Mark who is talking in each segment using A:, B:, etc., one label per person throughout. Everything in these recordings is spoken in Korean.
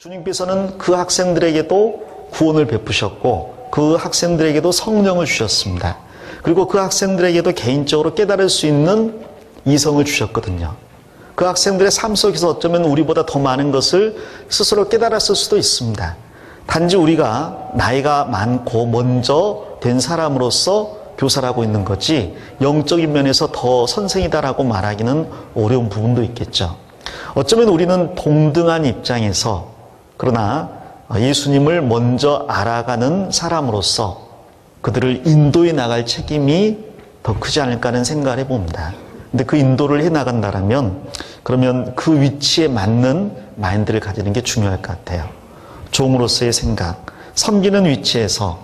A: 주님께서는 그 학생들에게도 구원을 베푸셨고 그 학생들에게도 성령을 주셨습니다. 그리고 그 학생들에게도 개인적으로 깨달을 수 있는 이성을 주셨거든요. 그 학생들의 삶 속에서 어쩌면 우리보다 더 많은 것을 스스로 깨달았을 수도 있습니다. 단지 우리가 나이가 많고 먼저 된 사람으로서 교사를 하고 있는 거지 영적인 면에서 더 선생이다라고 말하기는 어려운 부분도 있겠죠. 어쩌면 우리는 동등한 입장에서 그러나 예수님을 먼저 알아가는 사람으로서 그들을 인도해 나갈 책임이 더 크지 않을까 하는 생각을 해봅니다. 근데 그 인도를 해 나간다면 그러면 그 위치에 맞는 마인드를 가지는 게 중요할 것 같아요. 종으로서의 생각, 섬기는 위치에서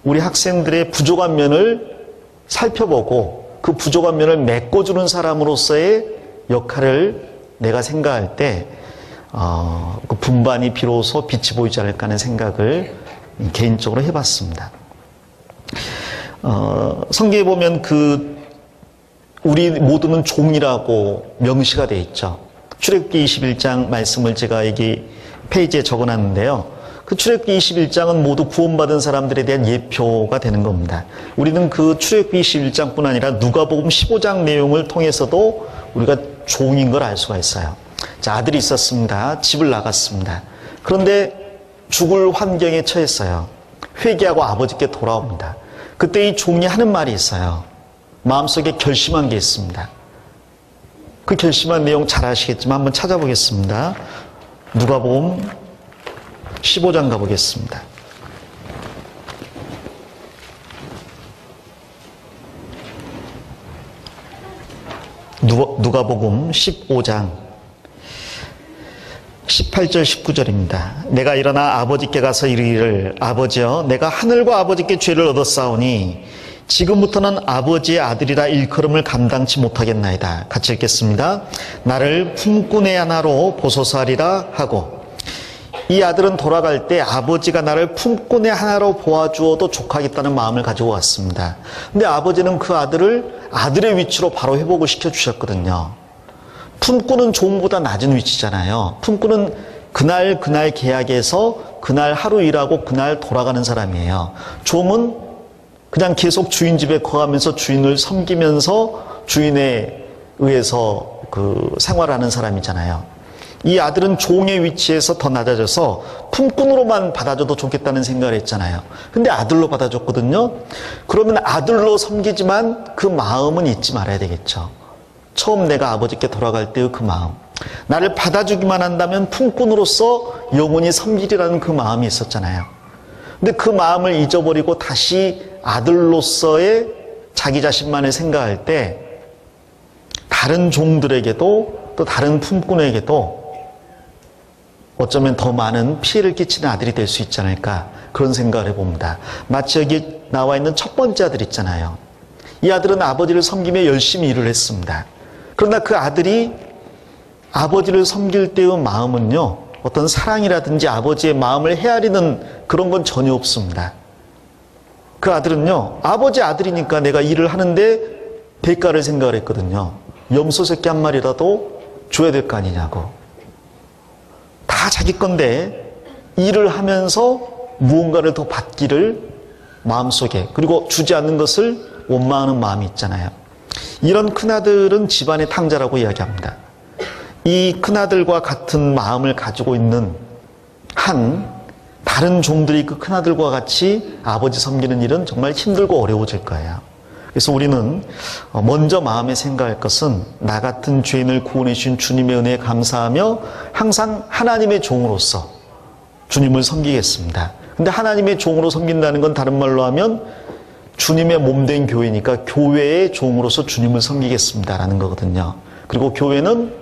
A: 우리 학생들의 부족한 면을 살펴보고 그 부족한 면을 메꿔주는 사람으로서의 역할을 내가 생각할 때 그 분반이 비로소 빛이 보이지 않을까 하는 생각을 개인적으로 해봤습니다. 성경에 보면 우리 모두는 종이라고 명시가 되어 있죠. 출애굽기 21장 말씀을 제가 여기 페이지에 적어놨는데요. 그 출애굽기 21장은 모두 구원받은 사람들에 대한 예표가 되는 겁니다. 우리는 그 출애굽기 21장뿐 아니라 누가복음 15장 내용을 통해서도 우리가 종인 걸 알 수가 있어요. 자, 아들이 있었습니다. 집을 나갔습니다. 그런데 죽을 환경에 처했어요. 회개하고 아버지께 돌아옵니다. 그때 이 종이 하는 말이 있어요. 마음속에 결심한 게 있습니다. 그 결심한 내용 잘 아시겠지만 한번 찾아보겠습니다. 누가복음 15장 가보겠습니다. 누가복음 15장 18절 19절입니다. 내가 일어나 아버지께 가서 이르기를 아버지여 내가 하늘과 아버지께 죄를 얻었사오니 지금부터는 아버지의 아들이라 일컬음을 감당치 못하겠나이다. 같이 읽겠습니다. 나를 품꾼의 하나로 보소서하리라 하고 이 아들은 돌아갈 때 아버지가 나를 품꾼의 하나로 보아주어도 족하겠다는 마음을 가지고 왔습니다. 근데 아버지는 그 아들을 아들의 위치로 바로 회복을 시켜주셨거든요. 품꾼은 종보다 낮은 위치잖아요. 품꾼은 그날 계약해서 그날 하루 일하고 그날 돌아가는 사람이에요. 종은 그냥 계속 주인 집에 거하면서 주인을 섬기면서 주인에 의해서 생활하는 사람이잖아요. 이 아들은 종의 위치에서 더 낮아져서 품꾼으로만 받아줘도 좋겠다는 생각을 했잖아요. 근데 아들로 받아줬거든요. 그러면 아들로 섬기지만 그 마음은 잊지 말아야 되겠죠. 처음 내가 아버지께 돌아갈 때의 그 마음, 나를 받아주기만 한다면 품꾼으로서 영원히 섬기리라는 그 마음이 있었잖아요. 근데 그 마음을 잊어버리고 다시 아들로서의 자기 자신만을 생각할 때 다른 종들에게도 또 다른 품꾼에게도 어쩌면 더 많은 피해를 끼치는 아들이 될 수 있지 않을까 그런 생각을 해봅니다. 마치 여기 나와 있는 첫 번째 아들 있잖아요. 이 아들은 아버지를 섬기며 열심히 일을 했습니다. 그러나 그 아들이 아버지를 섬길 때의 마음은요, 어떤 사랑이라든지 아버지의 마음을 헤아리는 그런 건 전혀 없습니다. 그 아들은요, 아버지 아들이니까 내가 일을 하는데 대가를 생각을 했거든요. 염소 새끼 한 마리라도 줘야 될 거 아니냐고. 다 자기 건데 일을 하면서 무언가를 더 받기를 마음속에, 그리고 주지 않는 것을 원망하는 마음이 있잖아요. 이런 큰아들은 집안의 탕자라고 이야기합니다. 이 큰아들과 같은 마음을 가지고 있는 다른 종들이 그 큰아들과 같이 아버지 섬기는 일은 정말 힘들고 어려워질 거예요. 그래서 우리는 먼저 마음에 생각할 것은 나 같은 죄인을 구원해 주신 주님의 은혜에 감사하며 항상 하나님의 종으로서 주님을 섬기겠습니다. 근데 하나님의 종으로 섬긴다는 건 다른 말로 하면 주님의 몸된 교회니까 교회의 종으로서 주님을 섬기겠습니다라는 거거든요. 그리고 교회는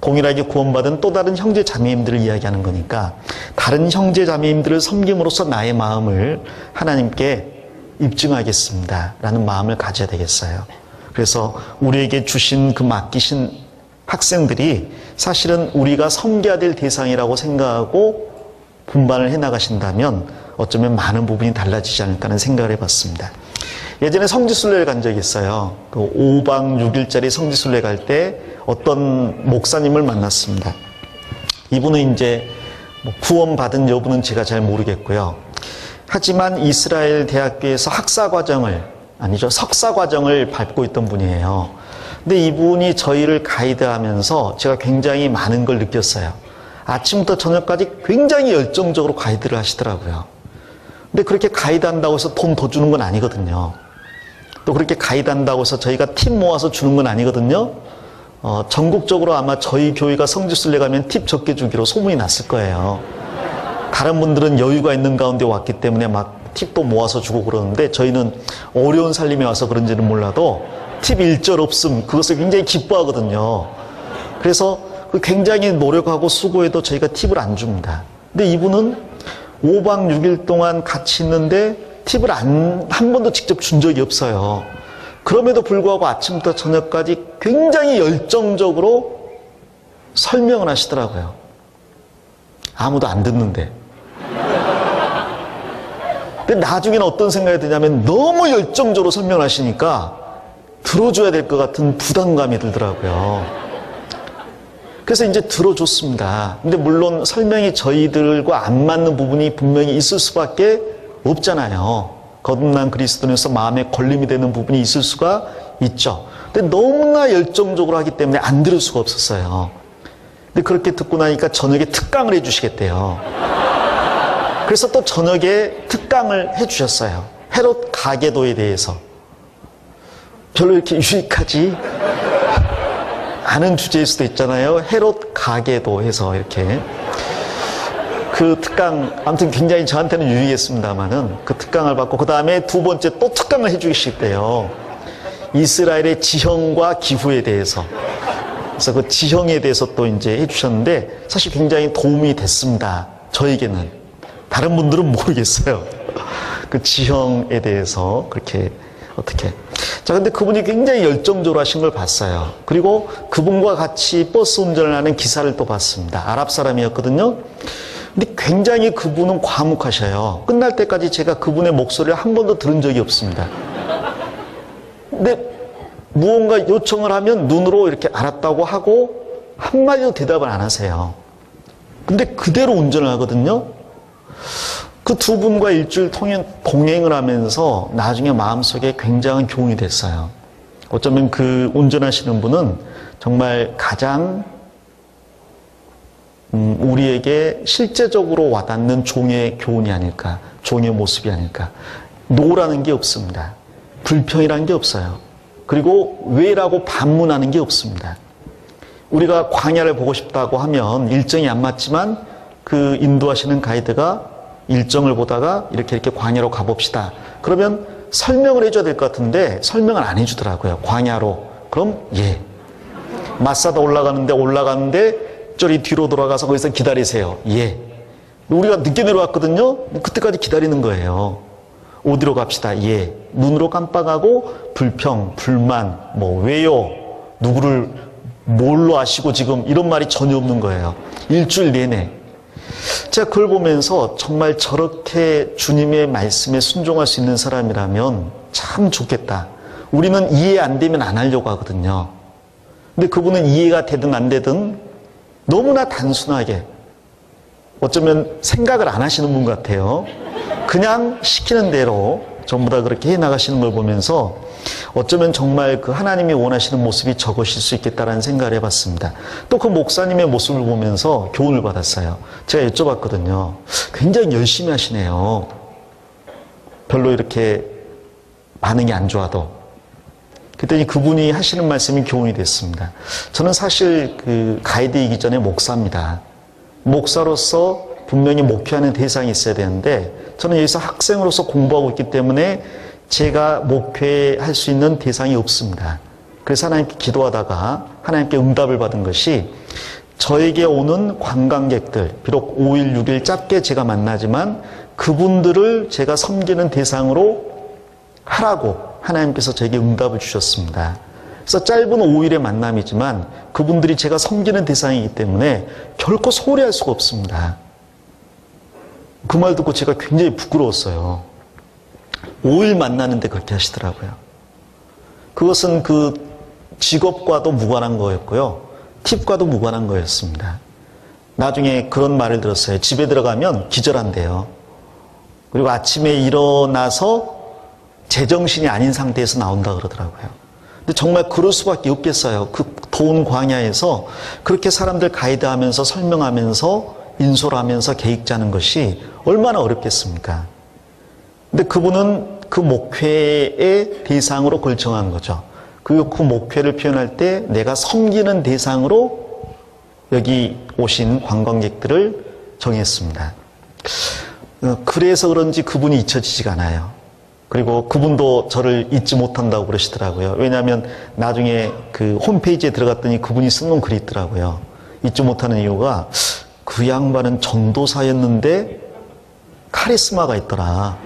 A: 동일하게 구원받은 또 다른 형제 자매님들을 이야기하는 거니까 다른 형제 자매님들을 섬김으로써 나의 마음을 하나님께 입증하겠습니다 라는 마음을 가져야 되겠어요. 그래서 우리에게 주신 그 맡기신 학생들이 사실은 우리가 섬겨야 될 대상이라고 생각하고 분반을 해나가신다면 어쩌면 많은 부분이 달라지지 않을까 하는 생각을 해봤습니다. 예전에 성지순례를 간 적이 있어요. 그 5박 6일짜리 성지순례 갈 때 어떤 목사님을 만났습니다. 이분은 이제 구원받은 여부는 제가 잘 모르겠고요. 하지만 이스라엘 대학교에서 석사과정을 밟고 있던 분이에요. 근데 이분이 저희를 가이드하면서 제가 굉장히 많은 걸 느꼈어요. 아침부터 저녁까지 굉장히 열정적으로 가이드를 하시더라고요. 근데 그렇게 가이드한다고 해서 돈 더 주는 건 아니거든요. 또 그렇게 가이드한다고 해서 저희가 팀 모아서 주는 건 아니거든요. 전국적으로 아마 저희 교회가 성지순례 가면 팁 적게 주기로 소문이 났을 거예요. 다른 분들은 여유가 있는 가운데 왔기 때문에 막 팁도 모아서 주고 그러는데 저희는 어려운 살림에 와서 그런지는 몰라도 팁 일절 없음, 그것을 굉장히 기뻐하거든요. 그래서 굉장히 노력하고 수고해도 저희가 팁을 안 줍니다. 근데 이분은 5박 6일 동안 같이 있는데 팁을 한 번도 직접 준 적이 없어요. 그럼에도 불구하고 아침부터 저녁까지 굉장히 열정적으로 설명을 하시더라고요. 아무도 안 듣는데. 근데 나중에는 어떤 생각이 드냐면 너무 열정적으로 설명하시니까 들어줘야 될 것 같은 부담감이 들더라고요. 그래서 이제 들어줬습니다. 근데 물론 설명이 저희들과 안 맞는 부분이 분명히 있을 수밖에 없잖아요. 거듭난 그리스도인으로서 마음에 걸림이 되는 부분이 있을 수가 있죠. 근데 너무나 열정적으로 하기 때문에 안 들을 수가 없었어요. 근데 그렇게 듣고 나니까 저녁에 특강을 해주시겠대요. 그래서 또 저녁에 특강을 해주셨어요. 헤롯 가게도에 대해서. 별로 이렇게 유익하지 않은 주제일 수도 있잖아요. 헤롯 가게도 해서 이렇게. 그 특강, 아무튼 굉장히 저한테는 유익했습니다만은 그 특강을 받고 그 다음에 두 번째 또 특강을 해주시겠대요. 이스라엘의 지형과 기후에 대해서. 그래서 그 지형에 대해서 또 이제 해주셨는데 사실 굉장히 도움이 됐습니다. 저에게는. 다른 분들은 모르겠어요. 그 지형에 대해서 그렇게 어떻게. 자, 근데 그분이 굉장히 열정적으로 하신 걸 봤어요. 그리고 그분과 같이 버스 운전을 하는 기사를 또 봤습니다. 아랍 사람이었거든요. 근데 굉장히 그분은 과묵하셔요. 끝날 때까지 제가 그분의 목소리를 한 번도 들은 적이 없습니다. 근데 무언가 요청을 하면 눈으로 이렇게 알았다고 하고 한마디도 대답을 안 하세요. 근데 그대로 운전을 하거든요. 그 두 분과 일주일 동행을 하면서 나중에 마음속에 굉장한 교훈이 됐어요. 어쩌면 그 운전하시는 분은 정말 가장 우리에게 실제적으로 와닿는 종의 교훈이 아닐까, 종의 모습이 아닐까. 노라는 게 없습니다. 불평이라는 게 없어요. 그리고 왜라고 반문하는 게 없습니다. 우리가 광야를 보고 싶다고 하면 일정이 안 맞지만 그 인도하시는 가이드가 일정을 보다가 이렇게 광야로 가봅시다. 그러면 설명을 해줘야 될 것 같은데 설명을 안 해주더라고요. 광야로. 그럼 예. 마사다 올라가는데 저리 뒤로 돌아가서 거기서 기다리세요. 예. 우리가 늦게 내려왔거든요. 그때까지 기다리는 거예요. 어디로 갑시다. 예. 눈으로 깜빡하고 불평, 불만, 왜요? 누구를 뭘로 아시고 지금 이런 말이 전혀 없는 거예요. 일주일 내내. 제가 그걸 보면서 정말 저렇게 주님의 말씀에 순종할 수 있는 사람이라면 참 좋겠다. 우리는 이해 안 되면 안 하려고 하거든요. 근데 그분은 이해가 되든 안 되든 너무나 단순하게 어쩌면 생각을 안 하시는 분 같아요. 그냥 시키는 대로 전부 다 그렇게 해나가시는 걸 보면서 어쩌면 정말 그 하나님이 원하시는 모습이 저것일 수 있겠다라는 생각을 해봤습니다. 또 그 목사님의 모습을 보면서 교훈을 받았어요. 제가 여쭤봤거든요. 굉장히 열심히 하시네요. 별로 이렇게 반응이 안 좋아도. 그랬더니 그분이 하시는 말씀이 교훈이 됐습니다. 저는 사실 그 가이드이기 전에 목사입니다. 목사로서 분명히 목회하는 대상이 있어야 되는데 저는 여기서 학생으로서 공부하고 있기 때문에 제가 목회할 수 있는 대상이 없습니다. 그래서 하나님께 기도하다가 하나님께 응답을 받은 것이 저에게 오는 관광객들, 비록 5일, 6일 짧게 제가 만나지만 그분들을 제가 섬기는 대상으로 하라고 하나님께서 저에게 응답을 주셨습니다. 그래서 짧은 5일의 만남이지만 그분들이 제가 섬기는 대상이기 때문에 결코 소홀히 할 수가 없습니다. 그 말 듣고 제가 굉장히 부끄러웠어요. 5일 만나는데 그렇게 하시더라고요. 그것은 그 직업과도 무관한 거였고요. 팁과도 무관한 거였습니다. 나중에 그런 말을 들었어요. 집에 들어가면 기절한대요. 그리고 아침에 일어나서 제정신이 아닌 상태에서 나온다 그러더라고요. 근데 정말 그럴 수밖에 없겠어요. 그 더운 광야에서 그렇게 사람들 가이드하면서 설명하면서 인솔하면서 계획 짜는 것이 얼마나 어렵겠습니까? 근데 그분은 그 목회의 대상으로 그걸 정한 거죠. 그리고 그 목회를 표현할 때 내가 섬기는 대상으로 여기 오신 관광객들을 정했습니다. 그래서 그런지 그분이 잊혀지지가 않아요. 그리고 그분도 저를 잊지 못한다고 그러시더라고요. 왜냐하면 나중에 그 홈페이지에 들어갔더니 그분이 쓴 글이 있더라고요. 잊지 못하는 이유가 그 양반은 전도사였는데 카리스마가 있더라.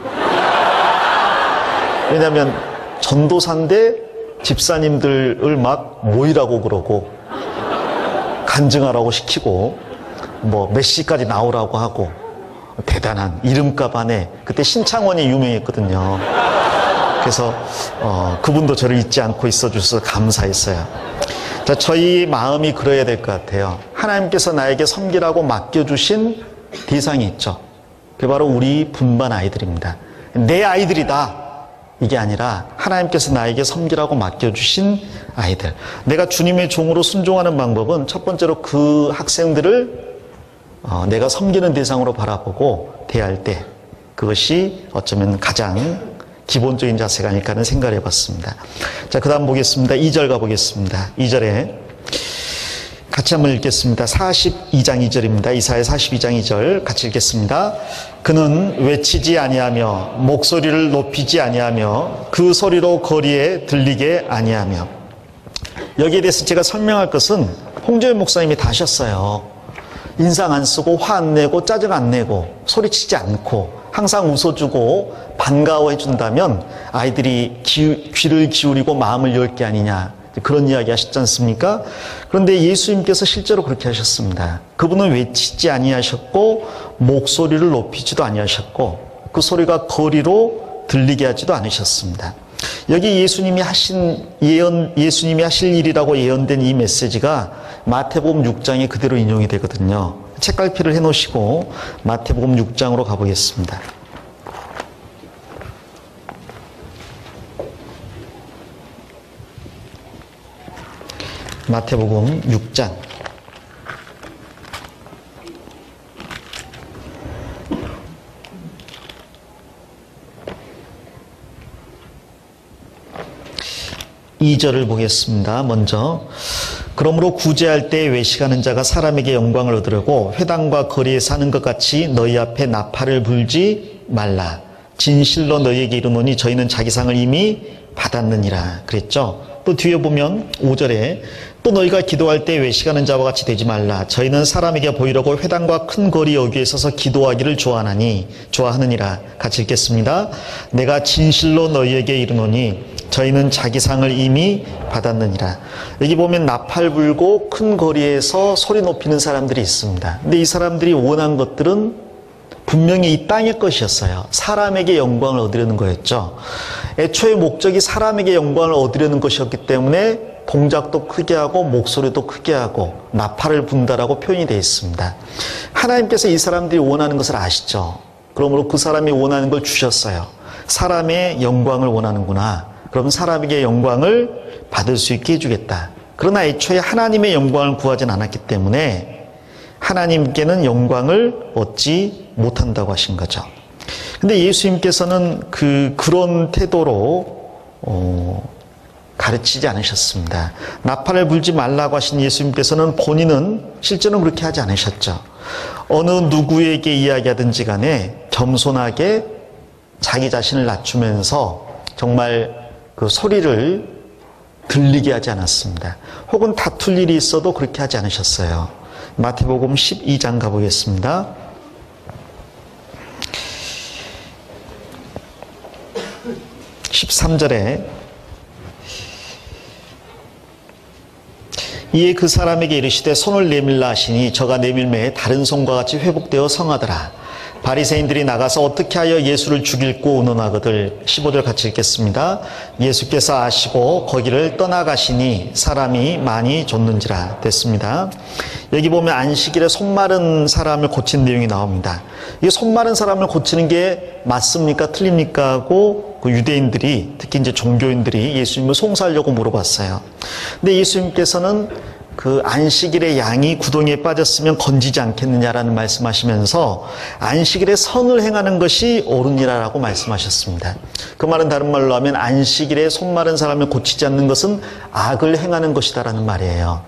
A: 왜냐하면 전도사인데 집사님들을 막 모이라고 그러고 간증하라고 시키고 뭐 몇 시까지 나오라고 하고 대단한 이름값 안에 그때 신창원이 유명했거든요. 그래서 그분도 저를 잊지 않고 있어 주셔서 감사했어요. 자, 저희 마음이 그래야 될 것 같아요. 하나님께서 나에게 섬기라고 맡겨주신 대상이 있죠. 그게 바로 우리 분반 아이들입니다. 내 아이들이다 이게 아니라 하나님께서 나에게 섬기라고 맡겨주신 아이들. 내가 주님의 종으로 순종하는 방법은 첫 번째로 그 학생들을 내가 섬기는 대상으로 바라보고 대할 때 그것이 어쩌면 가장 기본적인 자세가 아닐까 하는 생각을 해봤습니다. 자, 그 다음 보겠습니다. 2절 가보겠습니다. 2절에 같이 한번 읽겠습니다. 42장 2절입니다. 이사야 42장 2절 같이 읽겠습니다. 그는 외치지 아니하며 목소리를 높이지 아니하며 그 소리로 거리에 들리게 아니하며. 여기에 대해서 제가 설명할 것은 홍조연 목사님이 다 하셨어요. 인상 안 쓰고 화 안 내고 짜증 안 내고 소리치지 않고 항상 웃어주고 반가워해 준다면 아이들이 귀를 기울이고 마음을 열 게 아니냐, 그런 이야기 하셨지 않습니까? 그런데 예수님께서 실제로 그렇게 하셨습니다. 그분은 외치지 아니하셨고 목소리를 높이지도 아니하셨고 그 소리가 거리로 들리게 하지도 않으셨습니다. 여기 예수님이 하신 예수님이 하실 일이라고 예언된 이 메시지가 마태복음 6장에 그대로 인용이 되거든요. 책갈피를 해놓으시고 마태복음 6장으로 가보겠습니다. 마태복음 6장. 이 절을 보겠습니다. 먼저 그러므로 구제할 때 외식하는 자가 사람에게 영광을 얻으려고 회당과 거리에 사는 것 같이 너희 앞에 나팔을 불지 말라. 진실로 너희에게 이르노니 저희는 자기 상을 이미 받았느니라 그랬죠. 또 뒤에 보면 5절에 또 너희가 기도할 때 외식하는 자와 같이 되지 말라. 저희는 사람에게 보이려고 회당과 큰 거리 여기에 서서 기도하기를 좋아하느니라. 같이 읽겠습니다. 내가 진실로 너희에게 이르노니 저희는 자기 상을 이미 받았느니라. 여기 보면 나팔 불고 큰 거리에서 소리 높이는 사람들이 있습니다. 근데 이 사람들이 원한 것들은 분명히 이 땅의 것이었어요. 사람에게 영광을 얻으려는 거였죠. 애초에 목적이 사람에게 영광을 얻으려는 것이었기 때문에 동작도 크게 하고 목소리도 크게 하고 나팔을 분다라고 표현이 되어 있습니다. 하나님께서 이 사람들이 원하는 것을 아시죠. 그러므로 그 사람이 원하는 걸 주셨어요. 사람의 영광을 원하는구나. 그럼 사람에게 영광을 받을 수 있게 해주겠다. 그러나 애초에 하나님의 영광을 구하진 않았기 때문에 하나님께는 영광을 얻지 못한다고 하신 거죠. 근데 예수님께서는 그런 태도로 가르치지 않으셨습니다. 나팔을 불지 말라고 하신 예수님께서는 본인은 실제로는 그렇게 하지 않으셨죠. 어느 누구에게 이야기하든지 간에 겸손하게 자기 자신을 낮추면서 정말 그 소리를 들리게 하지 않았습니다. 혹은 다툴 일이 있어도 그렇게 하지 않으셨어요. 마태복음 12장 가보겠습니다. 13절에 이에 그 사람에게 이르시되 손을 내밀라 하시니 저가 내밀매 다른 손과 같이 회복되어 성하더라. 바리새인들이 나가서 어떻게 하여 예수를 죽일고 의논하거들. 15절 같이 읽겠습니다. 예수께서 아시고 거기를 떠나가시니 사람이 많이 줬는지라. 됐습니다. 여기 보면 안식일에 손 마른 사람을 고친 내용이 나옵니다. 이 손 마른 사람을 고치는 게 맞습니까? 틀립니까? 하고 그 유대인들이, 특히 이제 종교인들이 예수님을 송사하려고 물어봤어요. 근데 예수님께서는 그 안식일에 양이 구덩이에 빠졌으면 건지지 않겠느냐라는 말씀하시면서 안식일에 선을 행하는 것이 옳으니라라고 말씀하셨습니다. 그 말은 다른 말로 하면 안식일에 손 마른 사람을 고치지 않는 것은 악을 행하는 것이다라는 말이에요.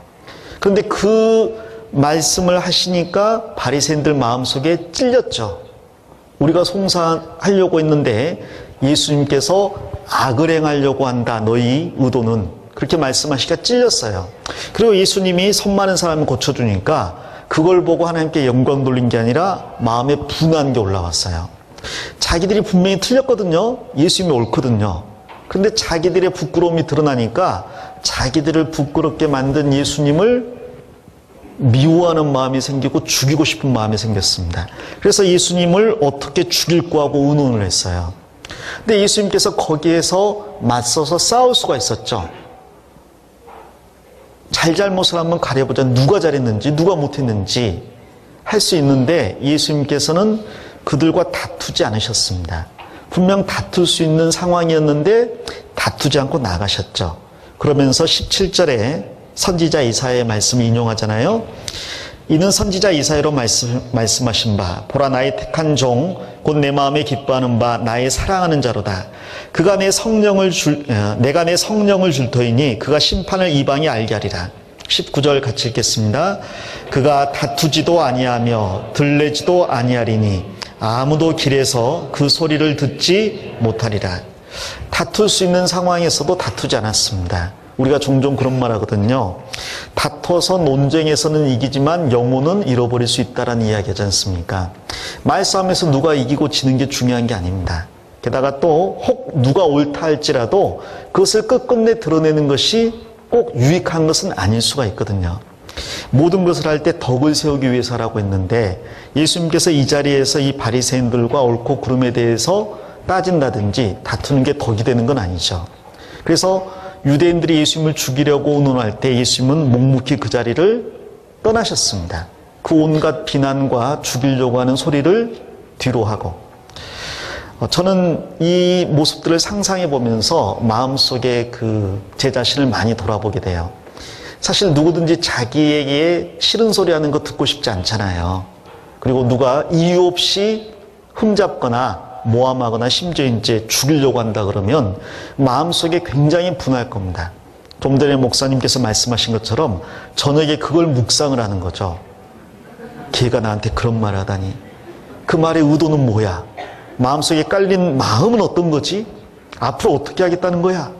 A: 그런데 그 말씀을 하시니까 바리새인들 마음속에 찔렸죠. 우리가 송사하려고 했는데 예수님께서 악을 행하려고 한다. 너희 의도는. 그렇게 말씀하시니까 찔렸어요. 그리고 예수님이 손 마른 사람을 고쳐주니까 그걸 보고 하나님께 영광 돌린 게 아니라 마음에 분한 게 올라왔어요. 자기들이 분명히 틀렸거든요. 예수님이 옳거든요. 그런데 자기들의 부끄러움이 드러나니까 자기들을 부끄럽게 만든 예수님을 미워하는 마음이 생기고 죽이고 싶은 마음이 생겼습니다. 그래서 예수님을 어떻게 죽일까 하고 의논을 했어요. 근데 예수님께서 거기에서 맞서서 싸울 수가 있었죠. 잘잘못을 한번 가려보자. 누가 잘했는지 누가 못했는지 할 수 있는데 예수님께서는 그들과 다투지 않으셨습니다. 분명 다툴 수 있는 상황이었는데 다투지 않고 나가셨죠. 그러면서 17절에 선지자 이사야의 말씀을 인용하잖아요. 이는 선지자 이사야로 말씀하신 바 보라 나의 택한 종 곧 내 마음에 기뻐하는 바 나의 사랑하는 자로다. 내가 내 성령을 줄 터이니 그가 심판을 이방이 알게 하리라. 19절 같이 읽겠습니다. 그가 다투지도 아니하며 들레지도 아니하리니 아무도 길에서 그 소리를 듣지 못하리라. 다툴 수 있는 상황에서도 다투지 않았습니다. 우리가 종종 그런 말 하거든요. 다퉈서 논쟁에서는 이기지만 영혼은 잃어버릴 수 있다라는 이야기 하지 않습니까? 말싸움에서 누가 이기고 지는 게 중요한 게 아닙니다. 게다가 또 혹 누가 옳다 할지라도 그것을 끝끝내 드러내는 것이 꼭 유익한 것은 아닐 수가 있거든요. 모든 것을 할 때 덕을 세우기 위해서라고 했는데 예수님께서 이 자리에서 이 바리새인들과 옳고 그름에 대해서 따진다든지 다투는 게 덕이 되는 건 아니죠. 그래서 유대인들이 예수님을 죽이려고 의논할 때 예수님은 묵묵히 그 자리를 떠나셨습니다. 그 온갖 비난과 죽이려고 하는 소리를 뒤로 하고, 저는 이 모습들을 상상해 보면서 마음속에 제 자신을 많이 돌아보게 돼요. 사실 누구든지 자기에게 싫은 소리 하는 거 듣고 싶지 않잖아요. 그리고 누가 이유 없이 흠잡거나 모함하거나 심지어 이제 죽이려고 한다 그러면 마음속에 굉장히 분할 겁니다. 좀 전에 목사님께서 말씀하신 것처럼 저녁에 그걸 묵상을 하는 거죠. 걔가 나한테 그런 말 하다니. 그 말의 의도는 뭐야? 마음속에 깔린 마음은 어떤 거지? 앞으로 어떻게 하겠다는 거야?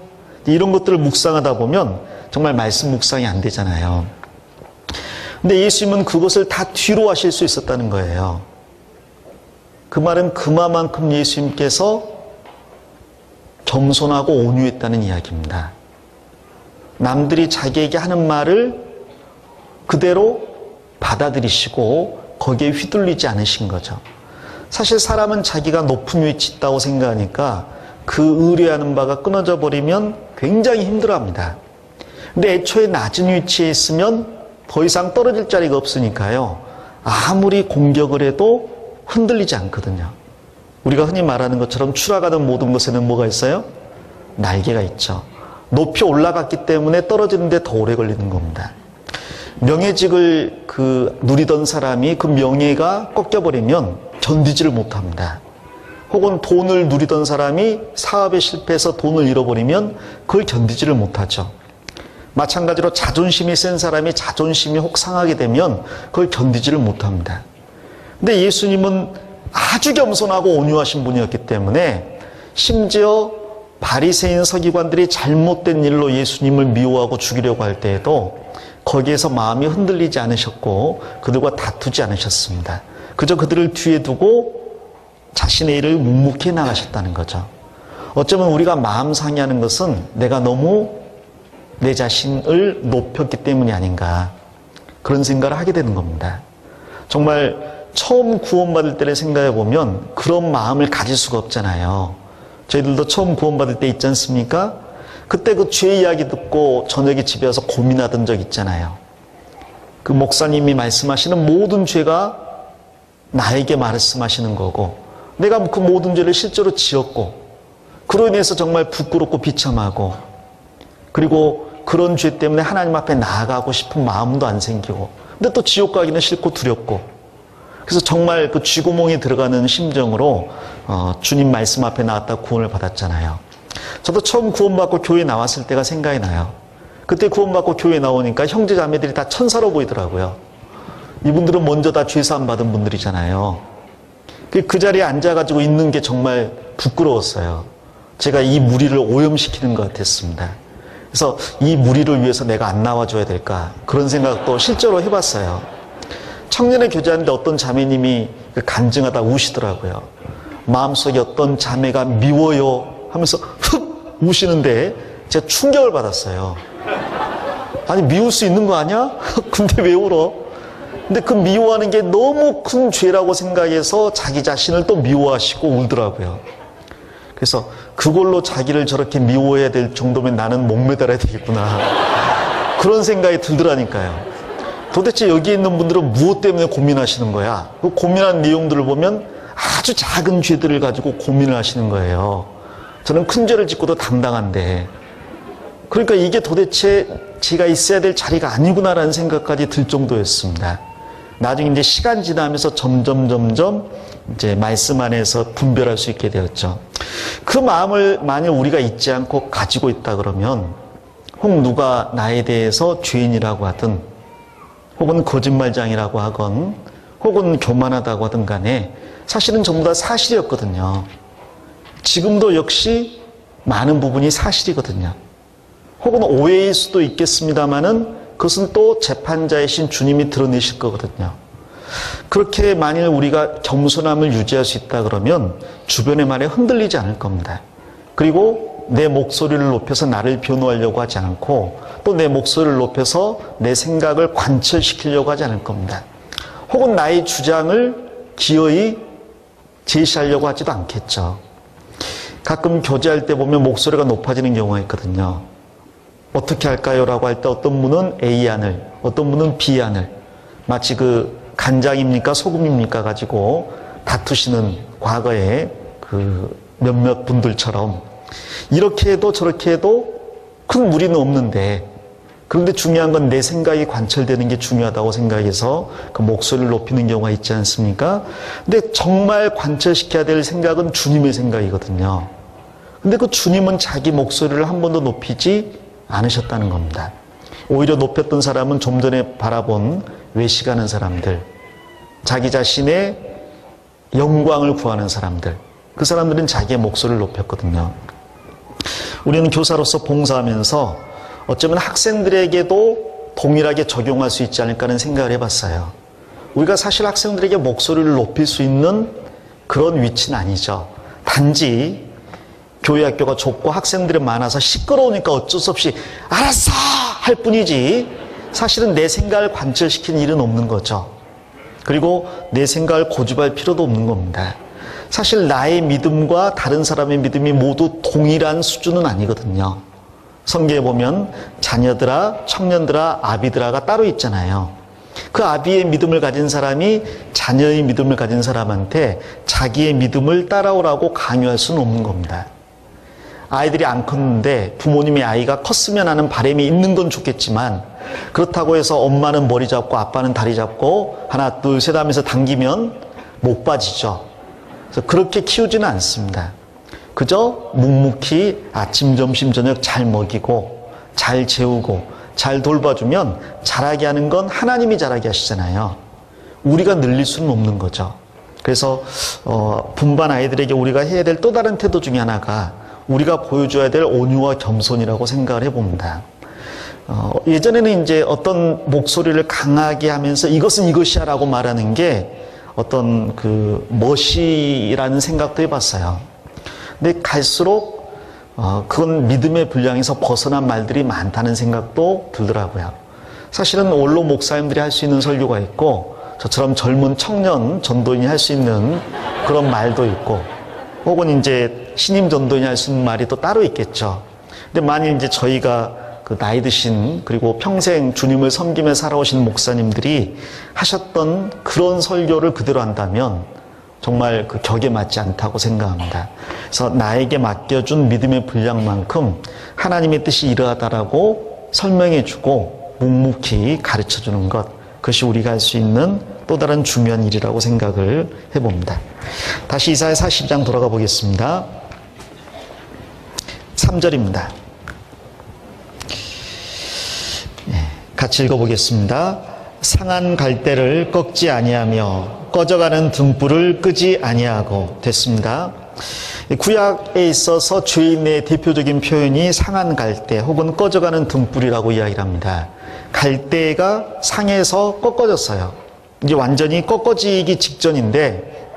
A: 이런 것들을 묵상하다 보면 정말 말씀 묵상이 안 되잖아요. 근데 예수님은 그것을 다 뒤로 하실 수 있었다는 거예요. 그 말은 그만큼 예수님께서 겸손하고 온유했다는 이야기입니다. 남들이 자기에게 하는 말을 그대로 받아들이시고 거기에 휘둘리지 않으신 거죠. 사실 사람은 자기가 높은 위치에 있다고 생각하니까 그 의뢰하는 바가 끊어져 버리면 굉장히 힘들어합니다. 근데 애초에 낮은 위치에 있으면 더 이상 떨어질 자리가 없으니까요. 아무리 공격을 해도 흔들리지 않거든요. 우리가 흔히 말하는 것처럼 추락하는 모든 것에는 뭐가 있어요? 날개가 있죠. 높이 올라갔기 때문에 떨어지는데 더 오래 걸리는 겁니다. 명예직을 누리던 사람이 그 명예가 꺾여버리면 견디지를 못합니다. 혹은 돈을 누리던 사람이 사업에 실패해서 돈을 잃어버리면 그걸 견디지를 못하죠. 마찬가지로 자존심이 센 사람이 자존심이 혹 상하게 되면 그걸 견디지를 못합니다. 근데 예수님은 아주 겸손하고 온유하신 분이었기 때문에 심지어 바리새인 서기관들이 잘못된 일로 예수님을 미워하고 죽이려고 할 때에도 거기에서 마음이 흔들리지 않으셨고 그들과 다투지 않으셨습니다. 그저 그들을 뒤에 두고 자신의 일을 묵묵히 나가셨다는 거죠. 어쩌면 우리가 마음 상해하는 것은 내가 너무 내 자신을 높였기 때문이 아닌가, 그런 생각을 하게 되는 겁니다. 정말 처음 구원받을 때를 생각해 보면 그런 마음을 가질 수가 없잖아요. 저희들도 처음 구원받을 때 있지 않습니까? 그때 그 죄 이야기 듣고 저녁에 집에 와서 고민하던 적 있잖아요. 그 목사님이 말씀하시는 모든 죄가 나에게 말씀하시는 거고, 내가 그 모든 죄를 실제로 지었고, 그로 인해서 정말 부끄럽고 비참하고, 그리고 그런 죄 때문에 하나님 앞에 나아가고 싶은 마음도 안 생기고, 근데 또 지옥 가기는 싫고 두렵고, 그래서 정말 그 쥐구멍에 들어가는 심정으로 주님 말씀 앞에 나왔다 구원을 받았잖아요. 저도 처음 구원받고 교회에 나왔을 때가 생각이 나요. 그때 구원받고 교회에 나오니까 형제 자매들이 다 천사로 보이더라고요. 이분들은 먼저 다 죄사함 받은 분들이잖아요. 그 자리에 앉아가지고 있는 게 정말 부끄러웠어요. 제가 이 무리를 오염시키는 것 같았습니다. 그래서 이 무리를 위해서 내가 안 나와줘야 될까, 그런 생각도 실제로 해봤어요. 청년의 교제하는데 어떤 자매님이 간증하다 우시더라고요. 마음속에 어떤 자매가 미워요 하면서 훅 우시는데 제가 충격을 받았어요. 아니, 미울 수 있는 거 아니야? 근데 왜 울어? 근데 그 미워하는 게 너무 큰 죄라고 생각해서 자기 자신을 또 미워하시고 울더라고요. 그래서 그걸로 자기를 저렇게 미워해야 될 정도면 나는 목매달아야 되겠구나, 그런 생각이 들더라니까요. 도대체 여기 있는 분들은 무엇 때문에 고민하시는 거야? 그 고민한 내용들을 보면 아주 작은 죄들을 가지고 고민을 하시는 거예요. 저는 큰 죄를 짓고도 당당한데, 그러니까 이게 도대체 제가 있어야 될 자리가 아니구나라는 생각까지 들 정도였습니다. 나중에 이제 시간 지나면서 점점 이제 말씀 안에서 분별할 수 있게 되었죠. 그 마음을 만일 우리가 잊지 않고 가지고 있다 그러면, 혹 누가 나에 대해서 죄인이라고 하든, 혹은 거짓말장이라고 하건, 혹은 교만하다고 하든 간에 사실은 전부 다 사실이었거든요. 지금도 역시 많은 부분이 사실이거든요. 혹은 오해일 수도 있겠습니다만은 그것은 또 재판자이신 주님이 드러내실 거거든요. 그렇게 만일 우리가 겸손함을 유지할 수 있다 그러면 주변의 말에 흔들리지 않을 겁니다. 그리고 내 목소리를 높여서 나를 변호하려고 하지 않고, 또 내 목소리를 높여서 내 생각을 관철시키려고 하지 않을 겁니다. 혹은 나의 주장을 기어이 제시하려고 하지도 않겠죠. 가끔 교제할 때 보면 목소리가 높아지는 경우가 있거든요. 어떻게 할까요? 라고 할 때 어떤 분은 A안을, 어떤 분은 B안을, 마치 그 간장입니까 소금입니까 가지고 다투시는 과거의 그 몇몇 분들처럼, 이렇게 해도 저렇게 해도 큰 무리는 없는데, 그런데 중요한 건 내 생각이 관철되는 게 중요하다고 생각해서 그 목소리를 높이는 경우가 있지 않습니까? 근데 정말 관철시켜야 될 생각은 주님의 생각이거든요. 근데 그 주님은 자기 목소리를 한 번도 높이지 않으셨다는 겁니다. 오히려 높였던 사람은 좀 전에 바라본 외식하는 사람들, 자기 자신의 영광을 구하는 사람들, 그 사람들은 자기의 목소리를 높였거든요. 우리는 교사로서 봉사하면서 어쩌면 학생들에게도 동일하게 적용할 수 있지 않을까 하는 생각을 해봤어요. 우리가 사실 학생들에게 목소리를 높일 수 있는 그런 위치는 아니죠. 단지 교회 학교가 좁고 학생들이 많아서 시끄러우니까 어쩔 수 없이 알았어! 할 뿐이지, 사실은 내 생각을 관철시키는 일은 없는 거죠. 그리고 내 생각을 고집할 필요도 없는 겁니다. 사실 나의 믿음과 다른 사람의 믿음이 모두 동일한 수준은 아니거든요. 성경에 보면 자녀들아, 청년들아, 아비들아가 따로 있잖아요. 그 아비의 믿음을 가진 사람이 자녀의 믿음을 가진 사람한테 자기의 믿음을 따라오라고 강요할 수는 없는 겁니다. 아이들이 안 컸는데 부모님이 아이가 컸으면 하는 바람이 있는 건 좋겠지만, 그렇다고 해서 엄마는 머리 잡고 아빠는 다리 잡고 하나 둘 셋 하면서 당기면 못 빠지죠. 그래서 그렇게 키우지는 않습니다. 그저 묵묵히 아침 점심 저녁 잘 먹이고 잘 재우고 잘 돌봐주면 자라게 하는 건 하나님이 자라게 하시잖아요. 우리가 늘릴 수는 없는 거죠. 그래서 분반 아이들에게 우리가 해야 될 또 다른 태도 중에 하나가 우리가 보여줘야 될 온유와 겸손이라고 생각을 해봅니다. 예전에는 이제 어떤 목소리를 강하게 하면서 이것은 이것이야 라고 말하는 게 어떤 그 멋이라는 생각도 해봤어요. 근데 갈수록 그건 믿음의 분량에서 벗어난 말들이 많다는 생각도 들더라고요. 사실은 원로 목사님들이 할 수 있는 설교가 있고, 저처럼 젊은 청년 전도인이 할 수 있는 그런 말도 있고, 혹은 이제 신임 전도인이 할 수 있는 말이 또 따로 있겠죠. 근데 만일 이제 저희가 그 나이 드신, 그리고 평생 주님을 섬기며 살아오신 목사님들이 하셨던 그런 설교를 그대로 한다면 정말 그 격에 맞지 않다고 생각합니다. 그래서 나에게 맡겨준 믿음의 분량만큼 하나님의 뜻이 이러하다라고 설명해주고 묵묵히 가르쳐주는 것, 그것이 우리가 할 수 있는 또 다른 중요한 일이라고 생각을 해봅니다. 다시 이사야 42장 돌아가 보겠습니다. 3절입니다. 같이 읽어보겠습니다. 상한 갈대를 꺾지 아니하며 꺼져가는 등불을 끄지 아니하고. 됐습니다. 구약에 있어서 죄인의 대표적인 표현이 상한 갈대 혹은 꺼져가는 등불이라고 이야기를 합니다. 갈대가 상에서 꺾어졌어요. 이제 완전히 꺾어지기 직전인데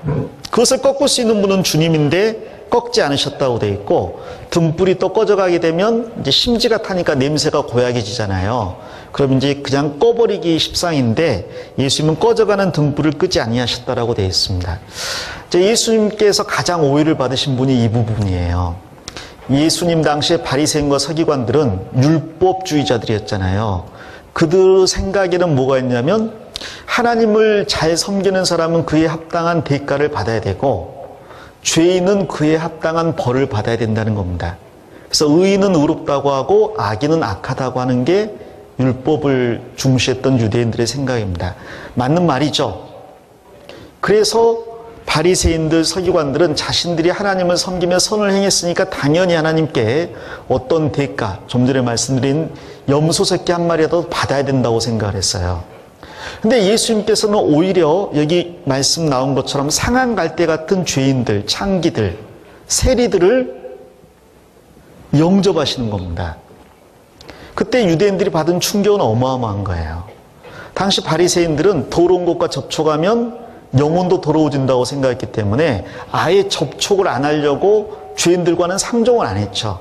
A: 그것을 꺾을 수 있는 분은 주님인데 꺾지 않으셨다고 돼 있고, 등불이 또 꺼져가게 되면 이제 심지가 타니까 냄새가 고약해지잖아요. 그럼 이제 그냥 꺼버리기 십상인데 예수님은 꺼져가는 등불을 끄지 아니하셨다라고 되어 있습니다. 예수님께서 가장 오해를 받으신 분이 이 부분이에요. 예수님 당시에 바리새인과 서기관들은 율법주의자들이었잖아요. 그들 생각에는 뭐가 있냐면 하나님을 잘 섬기는 사람은 그에 합당한 대가를 받아야 되고 죄인은 그에 합당한 벌을 받아야 된다는 겁니다. 그래서 의인은 의롭다고 하고 악인은 악하다고 하는 게 율법을 중시했던 유대인들의 생각입니다. 맞는 말이죠. 그래서 바리새인들, 서기관들은 자신들이 하나님을 섬기며 선을 행했으니까 당연히 하나님께 어떤 대가, 좀 전에 말씀드린 염소 새끼 한 마리라도 받아야 된다고 생각을 했어요. 근데 예수님께서는 오히려 여기 말씀 나온 것처럼 상한 갈대 같은 죄인들, 창기들, 세리들을 영접하시는 겁니다. 그때 유대인들이 받은 충격은 어마어마한 거예요. 당시 바리새인들은 더러운 것과 접촉하면 영혼도 더러워진다고 생각했기 때문에 아예 접촉을 안 하려고 죄인들과는 상종을 안 했죠.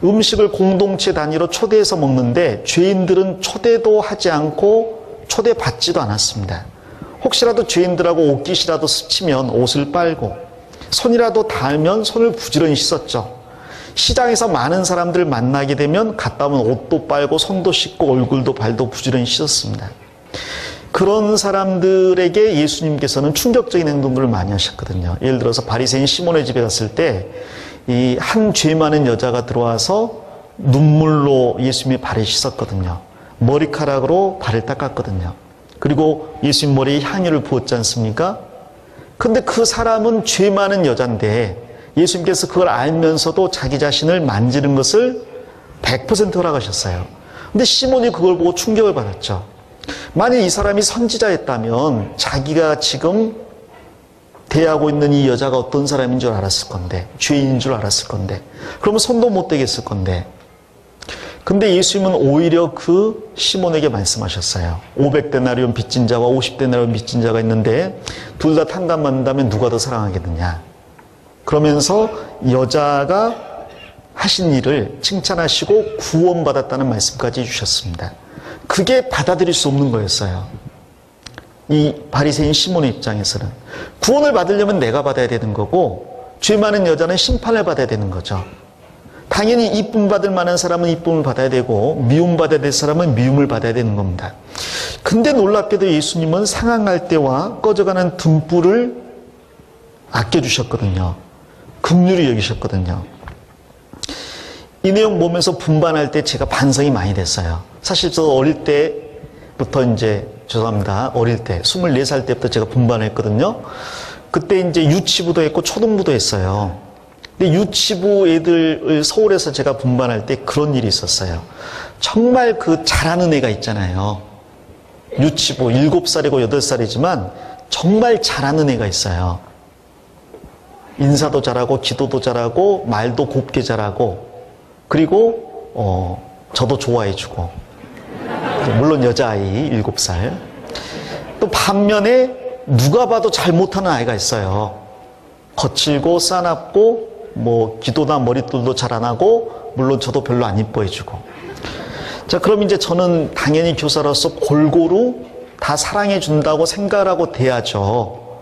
A: 음식을 공동체 단위로 초대해서 먹는데 죄인들은 초대도 하지 않고 초대받지도 않았습니다. 혹시라도 죄인들하고 옷깃이라도 스치면 옷을 빨고 손이라도 닿으면 손을 부지런히 씻었죠. 시장에서 많은 사람들을 만나게 되면 갔다 오면 옷도 빨고 손도 씻고 얼굴도 발도 부지런히 씻었습니다. 그런 사람들에게 예수님께서는 충격적인 행동들을 많이 하셨거든요. 예를 들어서 바리새인 시몬의 집에 갔을 때 이 한 죄 많은 여자가 들어와서 눈물로 예수님의 발을 씻었거든요. 머리카락으로 발을 닦았거든요. 그리고 예수님 머리에 향유를 부었지 않습니까? 근데 그 사람은 죄 많은 여잔데 예수님께서 그걸 알면서도 자기 자신을 만지는 것을 100% 허락하셨어요. 근데 시몬이 그걸 보고 충격을 받았죠. 만일 이 사람이 선지자였다면 자기가 지금 대하고 있는 이 여자가 어떤 사람인 줄 알았을 건데, 죄인인 줄 알았을 건데, 그러면 손도 못 대겠을 건데. 근데 예수님은 오히려 그 시몬에게 말씀하셨어요. 500데나리온 빚진 자와 50데나리온 빚진 자가 있는데 둘 다 탕감받는다면 누가 더 사랑하겠느냐. 그러면서 여자가 하신 일을 칭찬하시고 구원받았다는 말씀까지 해주셨습니다. 그게 받아들일 수 없는 거였어요. 이 바리새인 시몬의 입장에서는 구원을 받으려면 내가 받아야 되는 거고 죄 많은 여자는 심판을 받아야 되는 거죠. 당연히 이쁨 받을 만한 사람은 이쁨을 받아야 되고 미움 받아야 될 사람은 미움을 받아야 되는 겁니다. 근데 놀랍게도 예수님은 상한 갈대와 꺼져가는 등불을 아껴주셨거든요. 긍휼히 여기셨거든요. 이 내용 보면서 분반할 때 제가 반성이 많이 됐어요. 사실 저 어릴 때부터 죄송합니다. 어릴 때 24살 때부터 제가 분반했거든요. 그때 이제 유치부도 했고 초등부도 했어요. 근데 유치부 애들을 서울에서 제가 분반할 때 그런 일이 있었어요. 정말 그 잘하는 애가 있잖아요. 유치부 7살이고 8살이지만 정말 잘하는 애가 있어요. 인사도 잘하고 기도도 잘하고 말도 곱게 잘하고 그리고 저도 좋아해주고 물론 여자아이 7살. 또 반면에 누가 봐도 잘 못하는 아이가 있어요. 거칠고 싸납고 뭐 기도나 머릿돌도 잘 안 하고 물론 저도 별로 안 이뻐해주고. 자, 그럼 이제 저는 당연히 교사로서 골고루 다 사랑해 준다고 생각하고 대하죠.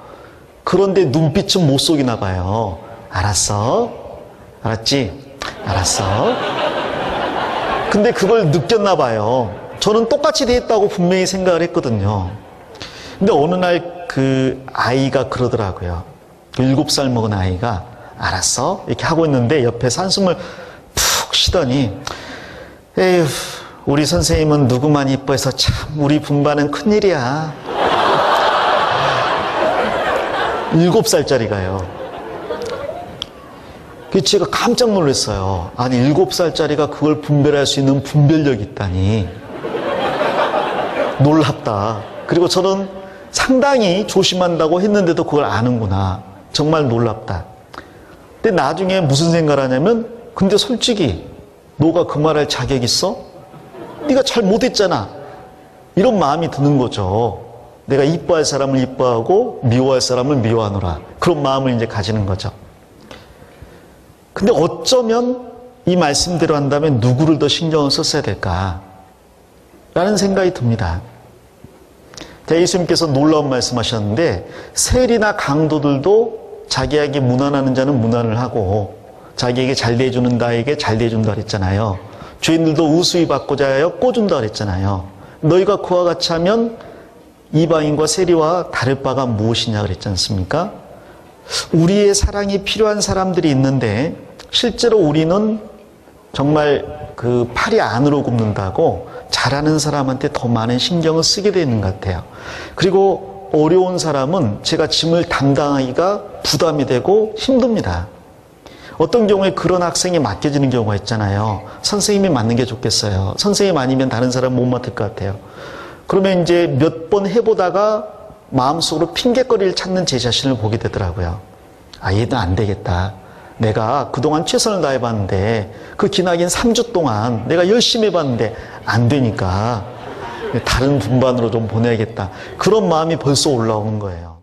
A: 그런데 눈빛은 못 속이나 봐요. 알았어? 알았지? 알았어? 근데 그걸 느꼈나 봐요. 저는 똑같이 대했다고 분명히 생각을 했거든요. 근데 어느 날 그 아이가 그러더라고요. 7살 먹은 아이가 알았어? 이렇게 하고 있는데 옆에서 한숨을 푹 쉬더니 에휴, 우리 선생님은 누구만 이뻐해서 참 우리 분반은 큰일이야. 7살짜리가요. 제가 깜짝 놀랐어요. 아니 7살짜리가 그걸 분별할 수 있는 분별력이 있다니. 놀랍다. 그리고 저는 상당히 조심한다고 했는데도 그걸 아는구나. 정말 놀랍다. 근데 나중에 무슨 생각을 하냐면 근데 솔직히 너가 그 말할 자격 있어? 네가 잘 못했잖아. 이런 마음이 드는 거죠. 내가 이뻐할 사람을 이뻐하고 미워할 사람을 미워하노라. 그런 마음을 이제 가지는 거죠. 근데 어쩌면 이 말씀대로 한다면 누구를 더 신경을 썼어야 될까? 라는 생각이 듭니다. 예수님께서 놀라운 말씀하셨는데 세리나 강도들도 자기에게 무난하는 자는 무난을 하고 자기에게 잘 대해주는 자에게 잘 대해준다 그랬잖아요. 죄인들도 우수히 받고자 하여 꿔준다 그랬잖아요. 너희가 그와 같이 하면 이방인과 세리와 다를 바가 무엇이냐 그랬지 않습니까? 우리의 사랑이 필요한 사람들이 있는데 실제로 우리는 정말 그 팔이 안으로 굽는다고 잘하는 사람한테 더 많은 신경을 쓰게 되는 것 같아요. 그리고 어려운 사람은 제가 짐을 담당하기가 부담이 되고 힘듭니다. 어떤 경우에 그런 학생이 맡겨지는 경우가 있잖아요. 선생님이 맡는 게 좋겠어요. 선생님 아니면 다른 사람 못 맡을 것 같아요. 그러면 이제 몇 번 해보다가 마음속으로 핑곗거리를 찾는 제 자신을 보게 되더라고요. 아, 얘는 안 되겠다. 내가 그동안 최선을 다해봤는데 그 기나긴 3주 동안 내가 열심히 해봤는데 안 되니까 다른 분반으로 좀 보내야겠다. 그런 마음이 벌써 올라오는 거예요.